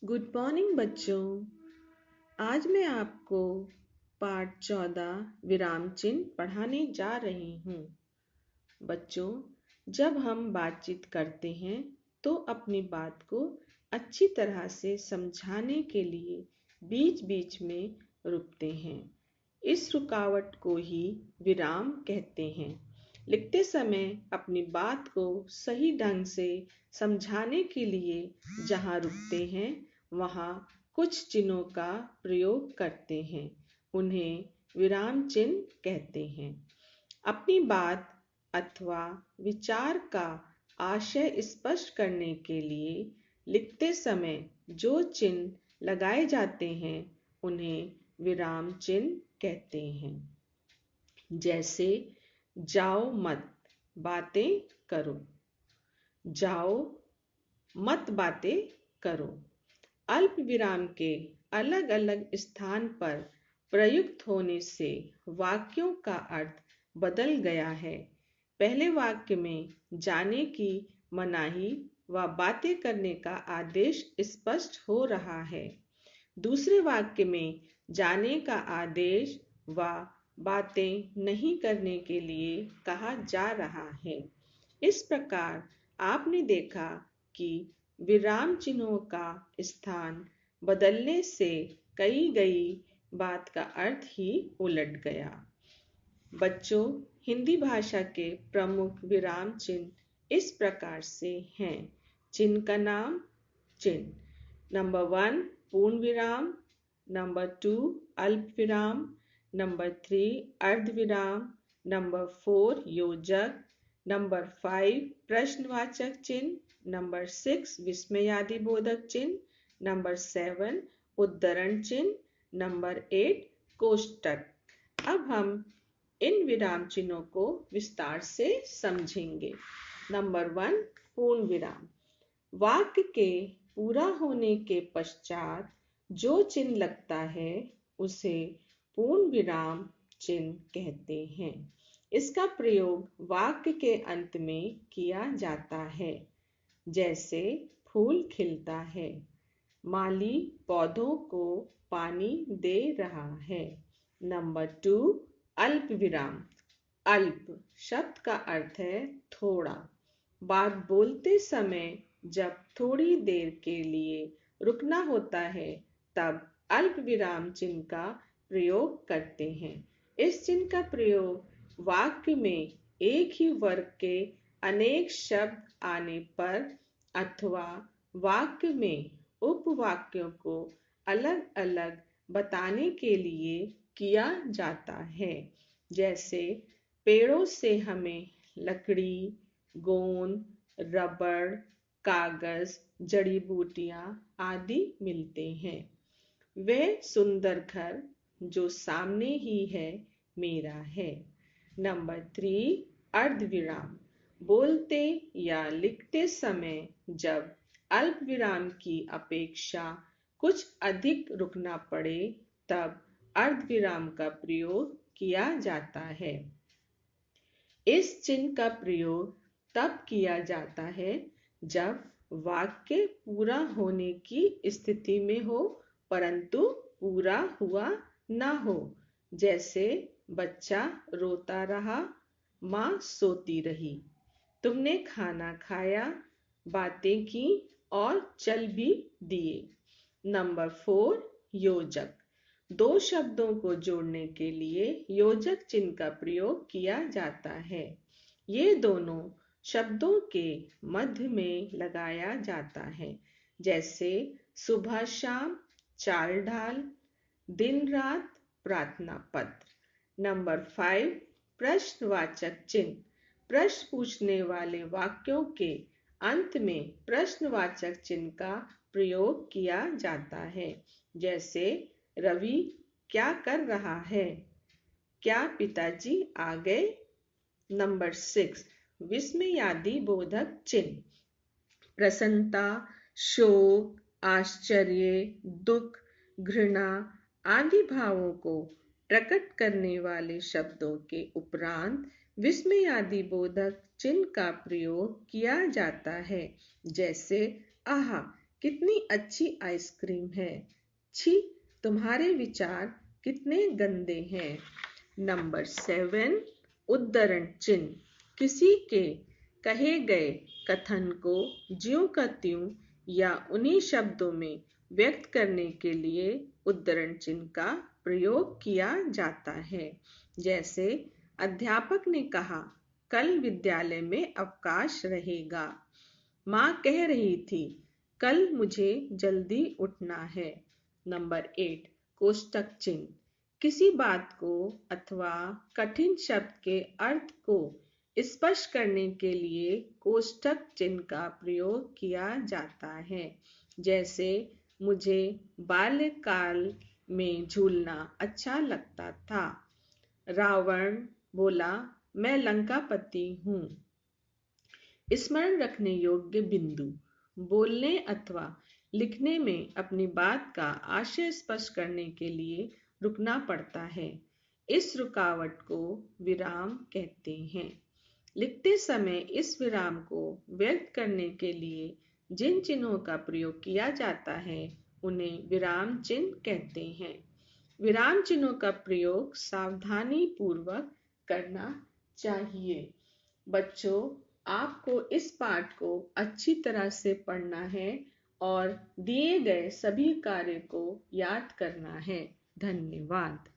Good morning बच्चों। आज मैं आपको पाठ 14 विराम चिन्ह पढ़ाने जा रही हूँ। बच्चों, जब हम बातचीत करते हैं तो अपनी बात को अच्छी तरह से समझाने के लिए बीच बीच में रुकते हैं। इस रुकावट को ही विराम कहते हैं। लिखते समय अपनी बात को सही ढंग से समझाने के लिए जहाँ रुकते हैं वहाँ कुछ चिन्हों का प्रयोग करते हैं। उन्हें विराम चिन्ह कहते हैं। अपनी बात अथवा विचार का आशय स्पष्ट करने के लिए लिखते समय जो चिन्ह लगाए जाते हैं उन्हें विराम चिन्ह कहते हैं। जैसे जाओ मत बातें करो, जाओ मत बातें करो। अल्प विराम के अलग अलग स्थान पर प्रयुक्त होने से वाक्यों का अर्थ बदल गया है। पहले वाक्य में जाने की मनाही व बातें करने का आदेश स्पष्ट हो रहा है। दूसरे वाक्य में जाने का आदेश व बातें नहीं करने के लिए कहा जा रहा है। इस प्रकार आपने देखा कि विराम चिन्हों का स्थान बदलने से कही गई बात का अर्थ ही उलट गया। बच्चों, हिंदी भाषा के प्रमुख विराम चिन्ह इस प्रकार से हैं। चिन्ह का नाम चिन्ह। नंबर 1 पूर्ण विराम, नंबर 2 अल्प विराम, नंबर 3 अर्ध विराम, नंबर 4 योजक, नंबर 5 प्रश्नवाचक चिन्ह, नंबर 6 विस्मयादिबोधक चिन्ह, नंबर 7 उद्धरण चिन्ह, नंबर 8 कोष्टक। अब हम इन विराम चिन्हों को विस्तार से समझेंगे। नंबर 1 पूर्ण विराम। वाक्य के पूरा होने के पश्चात जो चिन्ह लगता है उसे पूर्ण विराम चिन्ह कहते हैं। इसका प्रयोग वाक्य के अंत में किया जाता है। जैसे फूल खिलता है, माली पौधों को पानी दे रहा है। नंबर 2 अल्प विराम। अल्प शब्द का अर्थ है थोड़ा। बात बोलते समय जब थोड़ी देर के लिए रुकना होता है तब अल्प विराम चिन्ह का प्रयोग करते हैं। इस चिन्ह का प्रयोग वाक्य में एक ही वर्ग के अनेक शब्द आने पर अथवा वाक्य में उपवाक्यों को अलग अलग बताने के लिए किया जाता है। जैसे पेड़ों से हमें लकड़ी, गोंद, रबड़, कागज, जड़ी बूटियां आदि मिलते हैं। वह सुंदर घर जो सामने ही है मेरा है। नंबर 3 अर्ध विराम। बोलते या लिखते समय जब अल्प विराम की अपेक्षा कुछ अधिक रुकना पड़े तब अर्ध विराम का प्रयोग किया जाता है। इस चिन्ह का प्रयोग तब किया जाता है जब वाक्य पूरा होने की स्थिति में हो परंतु पूरा हुआ ना हो। जैसे बच्चा रोता रहा, माँ सोती रही, तुमने खाना खाया, बातें की और चल भी दिए। नंबर 4 योजक। दो शब्दों को जोड़ने के लिए योजक चिन्ह का प्रयोग किया जाता है। ये दोनों शब्दों के मध्य में लगाया जाता है। जैसे सुबह शाम, चाल ढाल, दिन रात, प्रार्थना पत्र। नंबर 5 प्रश्नवाचक चिन्ह। प्रश्न पूछने वाले वाक्यों के अंत में प्रश्नवाचक चिन्ह का प्रयोग किया जाता है। जैसे रवि क्या कर रहा है? क्या पिताजी आ गए? नंबर 6 विस्मयादिबोधक चिन्ह। प्रसन्नता, शोक, आश्चर्य, दुख, घृणा आदि भावों को प्रकट करने वाले शब्दों के उपरांत विस्मयादिबोधक चिन्ह का प्रयोग किया जाता है। जैसे आहा कितनी अच्छी आइसक्रीम है। छी, तुम्हारे विचार कितने गंदे हैं। नंबर 7, उद्धरण चिन्ह। किसी के कहे गए कथन को ज्यों का त्यों या उन्हीं शब्दों में व्यक्त करने के लिए उद्धरण चिन्ह का प्रयोग किया जाता है। जैसे अध्यापक ने कहा, कल विद्यालय में अवकाश रहेगा। माँ कह रही थी, कल मुझे जल्दी उठना है। नंबर 8, कोष्टक चिन्ह। किसी बात को अथवा कठिन शब्द के अर्थ को स्पष्ट करने के लिए कोष्टक चिन्ह का प्रयोग किया जाता है। जैसे मुझे बाल्यकाल में झूलना अच्छा लगता था। रावण बोला, मैं लंकापति हूँ। स्मरण रखने योग्य बिंदु। बोलने अथवा लिखने में अपनी बात का आशय स्पष्ट करने के लिए रुकना पड़ता है। इस रुकावट को विराम कहते हैं। लिखते समय इस विराम को व्यक्त करने के लिए जिन चिन्हों का प्रयोग किया जाता है उन्हें विराम चिन्ह कहते हैं। विराम चिन्हों का प्रयोग सावधानी पूर्वक करना चाहिए। बच्चों, आपको इस पाठ को अच्छी तरह से पढ़ना है और दिए गए सभी कार्य को याद करना है। धन्यवाद।